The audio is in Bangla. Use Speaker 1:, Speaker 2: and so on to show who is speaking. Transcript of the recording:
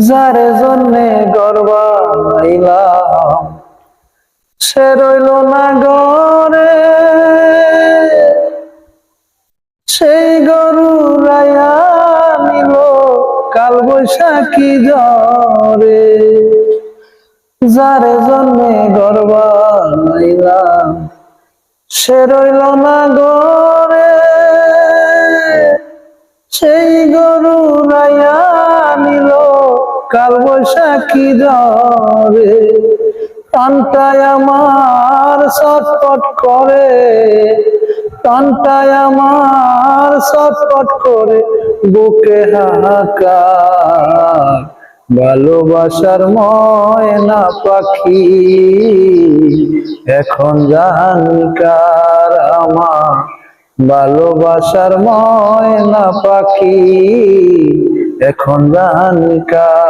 Speaker 1: যার জন্যে গর্বাইলাম সে রইল না ঘরে, সেই গরু রাইয়া নিল কাল বৈশাখী ঝরে। যার জন্যে গর্বাইলাম সে রইল না ঘরে, সেই গরু রাইয়া নিল কাল বৈশাখী ঝরে। প্রাণটায় আমার ছটফট করে, প্রাণটায় আমার ছটফট করে, বুকে হাহাকার। ভালোবাসার ময়না পাখি এখন জানি কার আমার, ভালোবাসার ময়না পাখি এখন জানি কার।